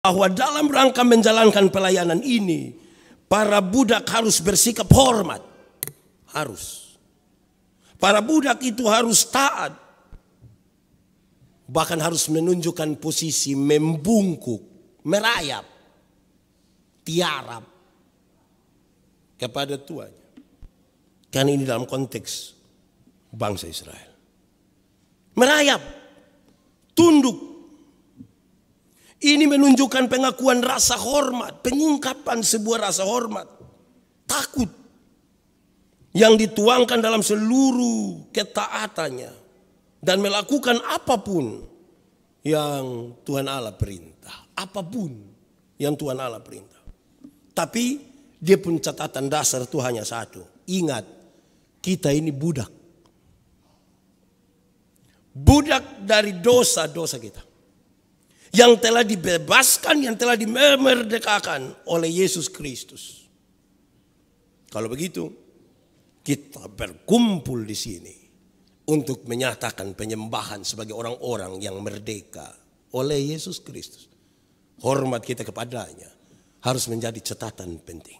bahwa dalam rangka menjalankan pelayanan ini, para budak harus bersikap hormat. Harus. Para budak itu harus taat. Bahkan harus menunjukkan posisi membungkuk, merayap, tiarap kepada tuannya. Kan ini dalam konteks bangsa Israel. Merayap, tunduk. Ini menunjukkan pengakuan rasa hormat, pengungkapan sebuah rasa hormat, takut yang dituangkan dalam seluruh ketaatannya dan melakukan apapun yang Tuhan Allah perintah, apapun yang Tuhan Allah perintah. Tapi dia pun catatan dasar itu hanya satu. Ingat, kita ini budak. Budak dari dosa-dosa kita. Yang telah dibebaskan, yang telah dimerdekakan oleh Yesus Kristus. Kalau begitu, kita berkumpul di sini untuk menyatakan penyembahan sebagai orang-orang yang merdeka oleh Yesus Kristus. Hormat kita kepadanya harus menjadi catatan penting.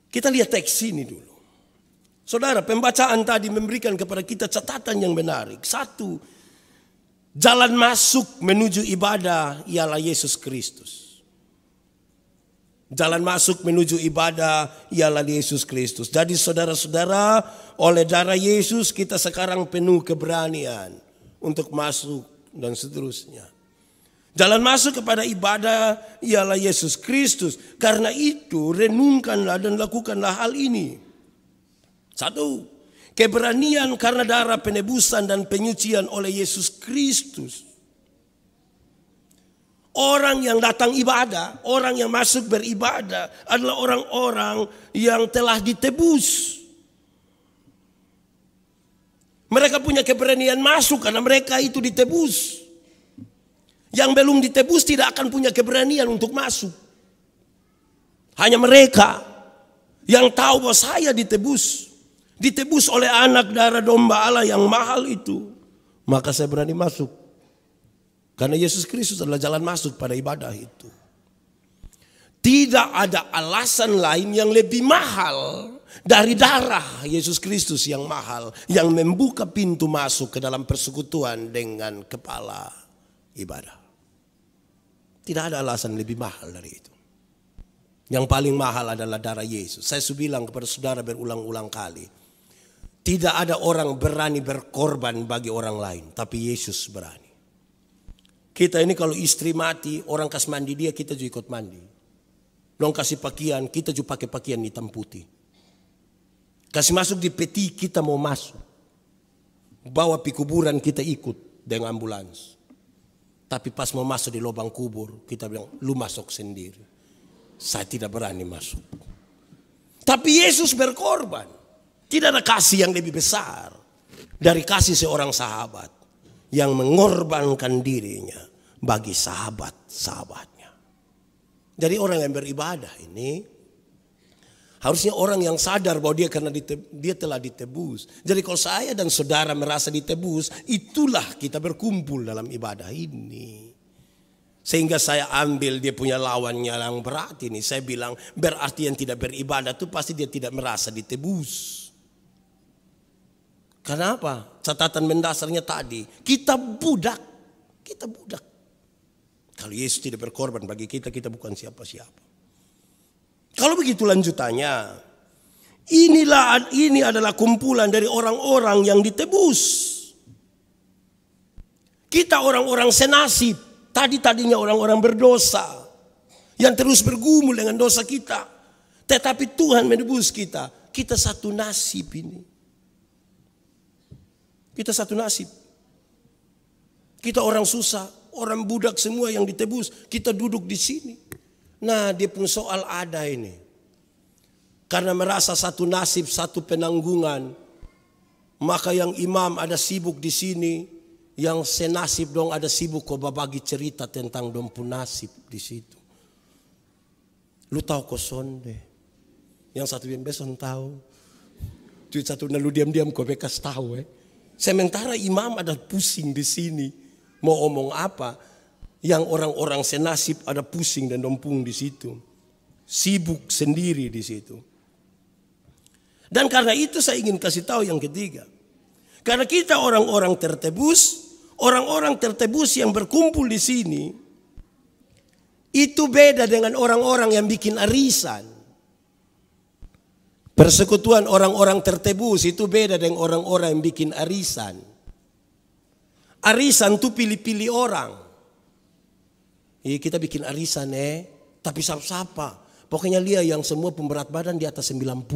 Kita lihat teks ini dulu. Saudara, pembacaan tadi memberikan kepada kita catatan yang menarik. Satu, jalan masuk menuju ibadah ialah Yesus Kristus. Jalan masuk menuju ibadah ialah Yesus Kristus. Jadi saudara-saudara, oleh darah Yesus kita sekarang penuh keberanian untuk masuk dan seterusnya. Jalan masuk kepada ibadah ialah Yesus Kristus. Karena itu renungkanlah dan lakukanlah hal ini. Satu, keberanian karena darah penebusan dan penyucian oleh Yesus Kristus. Orang yang datang ibadah, orang yang masuk beribadah adalah orang-orang yang telah ditebus. Mereka punya keberanian masuk karena mereka itu ditebus. Yang belum ditebus tidak akan punya keberanian untuk masuk. Hanya mereka yang tahu bahwa saya ditebus. Ditebus oleh anak darah domba Allah yang mahal itu. Maka saya berani masuk. Karena Yesus Kristus adalah jalan masuk pada ibadah itu. Tidak ada alasan lain yang lebih mahal dari darah Yesus Kristus yang mahal. Yang membuka pintu masuk ke dalam persekutuan dengan kepala ibadah. Tidak ada alasan lebih mahal dari itu. Yang paling mahal adalah darah Yesus. Saya sudah bilang kepada saudara berulang-ulang kali. Tidak ada orang berani berkorban bagi orang lain. Tapi Yesus berani. Kita ini kalau istri mati, orang kasih mandi dia, kita juga ikut mandi. Dong kasih pakaian, kita juga pakai pakaian hitam putih. Kasih masuk di peti, kita mau masuk. Bawa pi kuburan, kita ikut dengan ambulans. Tapi pas mau masuk di lubang kubur, kita bilang, lu masuk sendiri. Saya tidak berani masuk. Tapi Yesus berkorban. Tidak ada kasih yang lebih besar dari kasih seorang sahabat yang mengorbankan dirinya bagi sahabat-sahabatnya. Jadi orang yang beribadah ini harusnya orang yang sadar bahwa dia karena dia telah ditebus. Jadi kalau saya dan saudara merasa ditebus, itulah kita berkumpul dalam ibadah ini. Sehingga saya ambil dia punya lawannya yang berat ini. Saya bilang berarti yang tidak beribadah itu pasti dia tidak merasa ditebus. Kenapa? Catatan mendasarnya tadi. Kita budak. Kita budak. Kalau Yesus tidak berkorban bagi kita, kita bukan siapa-siapa. Kalau begitu lanjutannya. Ini adalah kumpulan dari orang-orang yang ditebus. Kita orang-orang senasib. Tadinya orang-orang berdosa. Yang terus bergumul dengan dosa kita. Tetapi Tuhan menebus kita. Kita satu nasib ini. Kita satu nasib. Kita orang susah, orang budak semua yang ditebus. Kita duduk di sini. Nah, dia pun soal ada ini. Karena merasa satu nasib, satu penanggungan. Maka yang imam ada sibuk di sini. Yang senasib dong ada sibuk kok berbagi cerita tentang dong pun nasib di situ. Lu tahu kok sonde. Yang satu yang beson tahu. Tuh satu lu diam-diam kok bekas tahu. Sementara imam ada pusing di sini. Mau omong apa? Yang orang-orang senasib ada pusing dan dompung di situ. Sibuk sendiri di situ. Dan karena itu saya ingin kasih tahu yang ketiga. Karena kita orang-orang tertebus yang berkumpul di sini, itu beda dengan orang-orang yang bikin arisan. Persekutuan orang-orang tertebus itu beda dengan orang-orang yang bikin arisan. Arisan itu pilih-pilih orang. Kita bikin arisan tapi siapa? Pokoknya lihat yang semua pemberat badan di atas 90.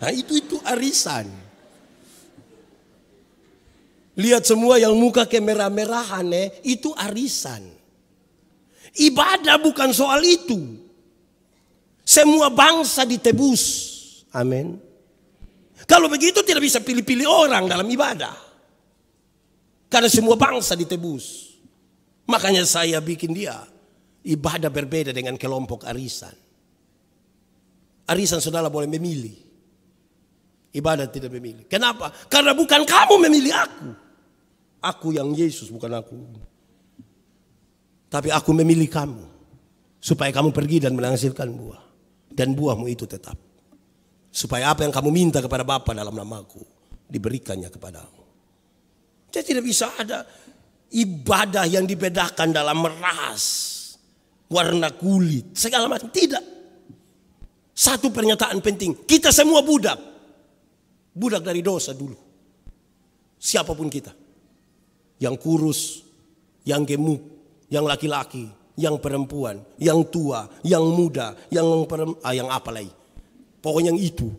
Nah itu arisan. Lihat semua yang muka kemerah-merahan itu arisan. Ibadah bukan soal itu. Semua bangsa ditebus. Amin. Kalau begitu tidak bisa pilih-pilih orang dalam ibadah. Karena semua bangsa ditebus. Makanya saya bikin dia ibadah berbeda dengan kelompok arisan. Arisan saudara boleh memilih. Ibadah tidak memilih. Kenapa? Karena bukan kamu memilih aku. Aku yang Yesus, bukan aku. Tapi aku memilih kamu. Supaya kamu pergi dan menghasilkan buah. Dan buahmu itu tetap. Supaya apa yang kamu minta kepada Bapa dalam namaku, diberikannya kepadamu. Jadi tidak bisa ada ibadah yang dibedakan dalam ras, warna kulit, segala macam. Tidak. Satu pernyataan penting. Kita semua budak. Budak dari dosa dulu. Siapapun kita. Yang kurus, yang gemuk, yang laki-laki, yang perempuan, yang tua, yang muda, yang apa lagi. Pokoknya yang itu.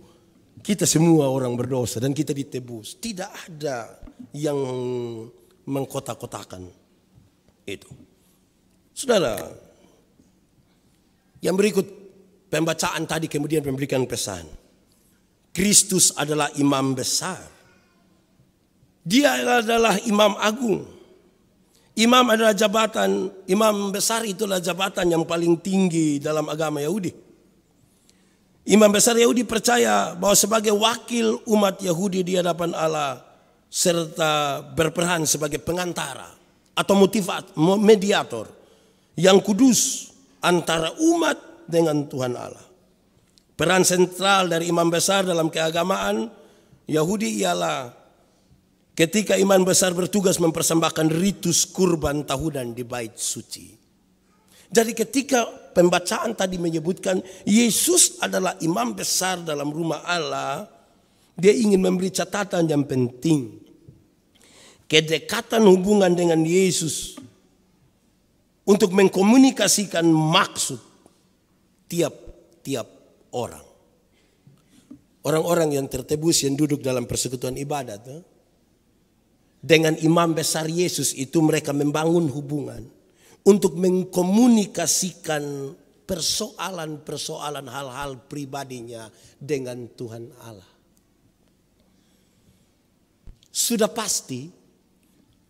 Kita semua orang berdosa dan kita ditebus. Tidak ada yang mengkotak-kotakan itu. Saudara, yang berikut pembacaan tadi kemudian memberikan pesan. Kristus adalah imam besar. Dia adalah imam agung. Imam adalah jabatan, imam besar itulah jabatan yang paling tinggi dalam agama Yahudi. Imam besar Yahudi percaya bahwa sebagai wakil umat Yahudi di hadapan Allah serta berperan sebagai pengantara atau mediator yang kudus antara umat dengan Tuhan Allah. Peran sentral dari imam besar dalam keagamaan Yahudi ialah ketika imam besar bertugas mempersembahkan ritus kurban tahunan di bait suci. Jadi ketika pembacaan tadi menyebutkan Yesus adalah imam besar dalam rumah Allah, dia ingin memberi catatan yang penting. Kedekatan hubungan dengan Yesus untuk mengkomunikasikan maksud tiap-tiap orang. Orang-orang yang tertebus yang duduk dalam persekutuan ibadat, dengan imam besar Yesus itu mereka membangun hubungan untuk mengkomunikasikan persoalan-persoalan hal-hal pribadinya dengan Tuhan Allah. Sudah pasti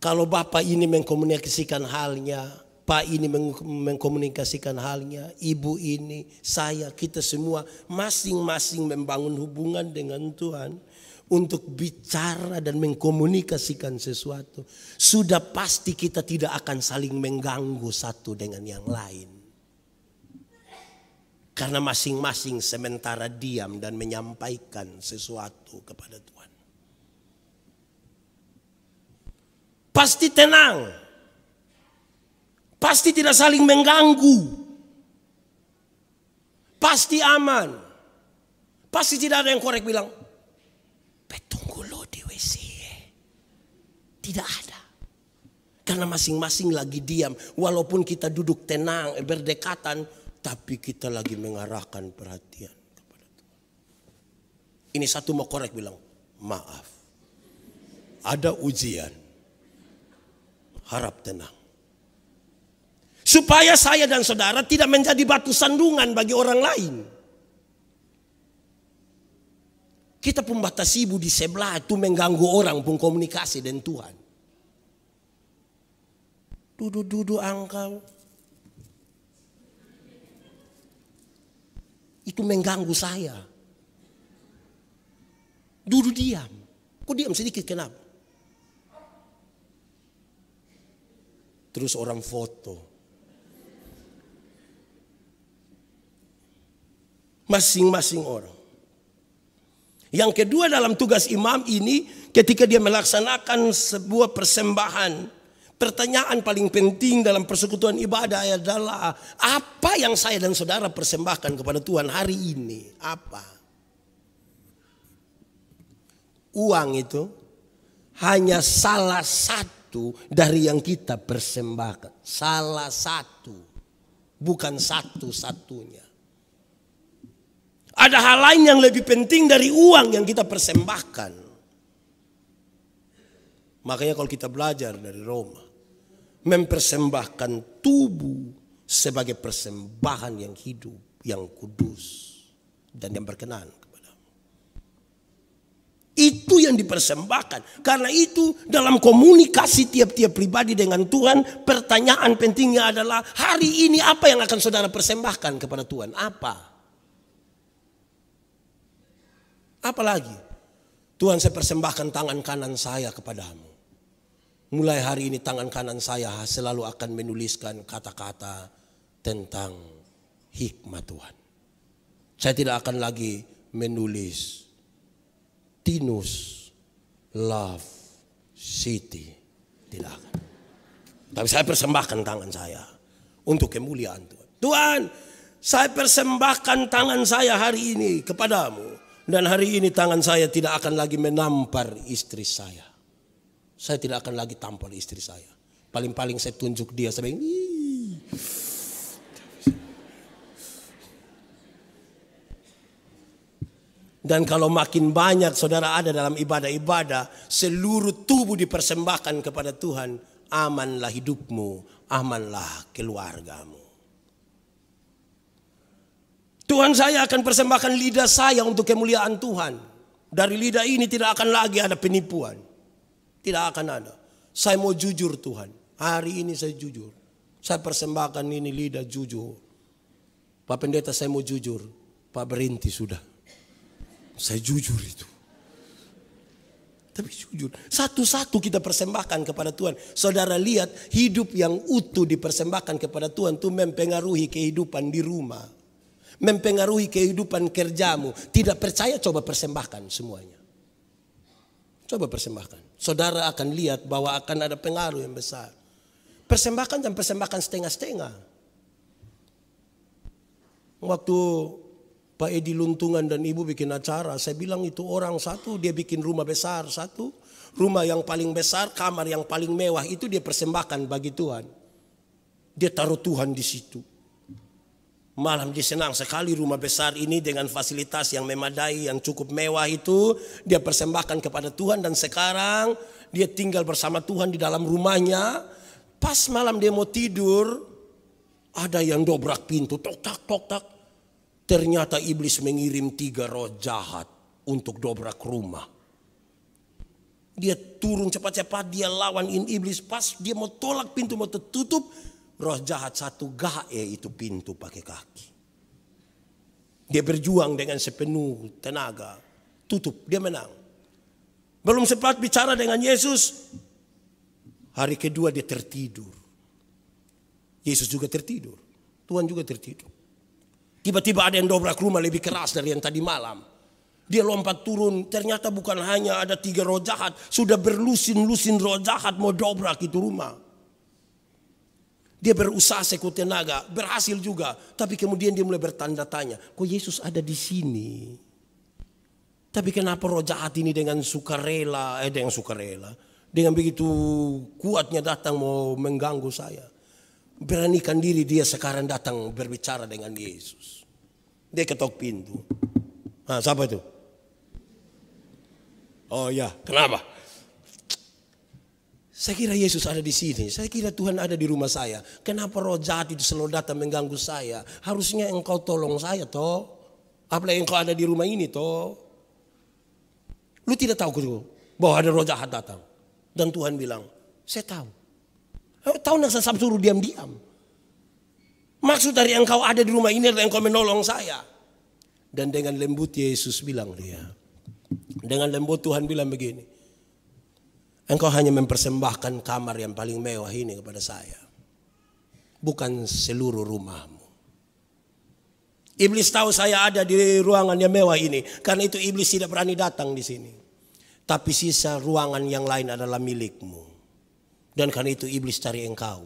kalau Bapak ini mengkomunikasikan halnya, Pak ini mengkomunikasikan halnya, Ibu ini, saya, kita semua masing-masing membangun hubungan dengan Tuhan. Untuk bicara dan mengkomunikasikan sesuatu. Sudah pasti kita tidak akan saling mengganggu satu dengan yang lain. Karena masing-masing sementara diam dan menyampaikan sesuatu kepada Tuhan. Pasti tenang. Pasti tidak saling mengganggu. Pasti aman. Pasti tidak ada yang korek bilang, tunggu lo di WC. Tidak ada. Karena masing-masing lagi diam. Walaupun kita duduk tenang, berdekatan. Tapi kita lagi mengarahkan perhatian kepada Tuhan. Ini satu mau korek bilang, maaf. Ada ujian. Harap tenang. Supaya saya dan saudara tidak menjadi batu sandungan bagi orang lain. Kita pun batas ibu di sebelah itu mengganggu orang pun komunikasi dengan Tuhan. Duduk-duduk engkau. Itu mengganggu saya. Duduk diam. Kok diam sedikit kenapa? Terus orang foto. masing-masing orang. Yang kedua dalam tugas imam ini, ketika dia melaksanakan sebuah persembahan, pertanyaan paling penting dalam persekutuan ibadah adalah apa yang saya dan saudara persembahkan kepada Tuhan hari ini? Apa? Uang itu hanya salah satu dari yang kita persembahkan. Salah satu, bukan satu-satunya. Ada hal lain yang lebih penting dari uang yang kita persembahkan. Makanya kalau kita belajar dari Roma, mempersembahkan tubuh sebagai persembahan yang hidup, yang kudus, dan yang berkenan kepadamu. Itu yang dipersembahkan. Karena itu dalam komunikasi tiap-tiap pribadi dengan Tuhan, pertanyaan pentingnya adalah hari ini apa yang akan saudara persembahkan kepada Tuhan? Apa? Apalagi Tuhan, saya persembahkan tangan kanan saya kepadamu. Mulai hari ini tangan kanan saya selalu akan menuliskan kata-kata tentang hikmat Tuhan. Saya tidak akan lagi menulis Tinus Love City. Tidak akan. Tapi saya persembahkan tangan saya untuk kemuliaan Tuhan. Tuhan, saya persembahkan tangan saya hari ini kepadamu. Dan hari ini tangan saya tidak akan lagi menampar istri saya. Saya tidak akan lagi tampar istri saya. Paling-paling saya tunjuk dia sampai ini. Dan kalau makin banyak saudara ada dalam ibadah-ibadah, seluruh tubuh dipersembahkan kepada Tuhan, amanlah hidupmu, amanlah keluargamu. Tuhan, saya akan persembahkan lidah saya untuk kemuliaan Tuhan. Dari lidah ini tidak akan lagi ada penipuan. Tidak akan ada. Saya mau jujur Tuhan. Hari ini saya jujur. Saya persembahkan ini lidah jujur. Pak Pendeta, saya mau jujur. Pak, berhenti sudah. Saya jujur itu. Tapi jujur. Satu-satu kita persembahkan kepada Tuhan. Saudara lihat, hidup yang utuh dipersembahkan kepada Tuhan itu mempengaruhi kehidupan di rumah. Mempengaruhi kehidupan kerjamu. Tidak percaya, coba persembahkan semuanya. Coba persembahkan. Saudara akan lihat bahwa akan ada pengaruh yang besar. Persembahkan dan persembahkan setengah-setengah. Waktu Pak Edi Luntungan dan Ibu bikin acara, saya bilang itu orang satu, dia bikin rumah besar satu. Rumah yang paling besar, kamar yang paling mewah itu dia persembahkan bagi Tuhan. Dia taruh Tuhan di situ. Malam dia senang sekali rumah besar ini dengan fasilitas yang memadai, yang cukup mewah itu. Dia persembahkan kepada Tuhan dan sekarang dia tinggal bersama Tuhan di dalam rumahnya. Pas malam dia mau tidur, ada yang dobrak pintu, tok tak tok tak. Ternyata iblis mengirim 3 roh jahat untuk dobrak rumah. Dia turun cepat-cepat, dia lawan iblis. Pas dia mau tolak pintu, mau tertutup, roh jahat satu gae itu pintu pakai kaki. Dia berjuang dengan sepenuh tenaga. Tutup, dia menang. Belum sempat bicara dengan Yesus. Hari kedua dia tertidur. Yesus juga tertidur. Tuhan juga tertidur. Tiba-tiba ada yang dobrak rumah lebih keras dari yang tadi malam. Dia lompat turun. Ternyata bukan hanya ada 3 roh jahat. Sudah berlusin-lusin roh jahat mau dobrak itu rumah. Dia berusaha sekuat tenaga, berhasil juga. Tapi kemudian dia mulai bertanda tanya, kok Yesus ada di sini? Tapi kenapa roh jahat ini dengan sukarela, dengan begitu kuatnya datang mau mengganggu saya. Beranikan diri dia sekarang datang berbicara dengan Yesus. Dia ketok pintu. Siapa itu? Oh ya, kenapa? Saya kira Yesus ada di sini. Saya kira Tuhan ada di rumah saya. Kenapa roh jahat itu selalu datang mengganggu saya? Harusnya engkau tolong saya toh. Apalagi engkau ada di rumah ini toh. Lu tidak tahu bahwa ada roh jahat datang. Dan Tuhan bilang, saya tahu. Tahu nak saya suruh diam-diam. Maksud dari engkau ada di rumah ini adalah engkau menolong saya. Dan dengan lembut Yesus bilang dia. Dengan lembut Tuhan bilang begini. Engkau hanya mempersembahkan kamar yang paling mewah ini kepada saya. Bukan seluruh rumahmu. Iblis tahu saya ada di ruangan yang mewah ini. Karena itu iblis tidak berani datang di sini. Tapi sisa ruangan yang lain adalah milikmu. Dan karena itu iblis cari engkau.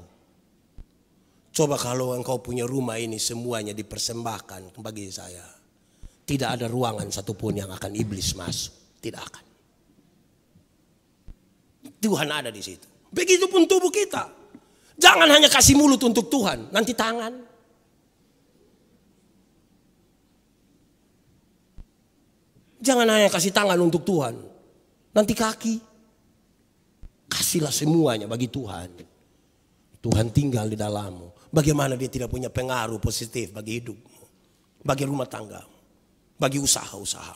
Coba kalau engkau punya rumah ini semuanya dipersembahkan bagi saya. Tidak ada ruangan satupun yang akan iblis masuk. Tidak akan. Tuhan ada di situ. Begitupun tubuh kita. Jangan hanya kasih mulut untuk Tuhan. Nanti tangan. Jangan hanya kasih tangan untuk Tuhan. Nanti kaki. Kasihlah semuanya bagi Tuhan. Tuhan tinggal di dalammu. Bagaimana dia tidak punya pengaruh positif bagi hidupmu. Bagi rumah tanggamu. Bagi usaha-usaha.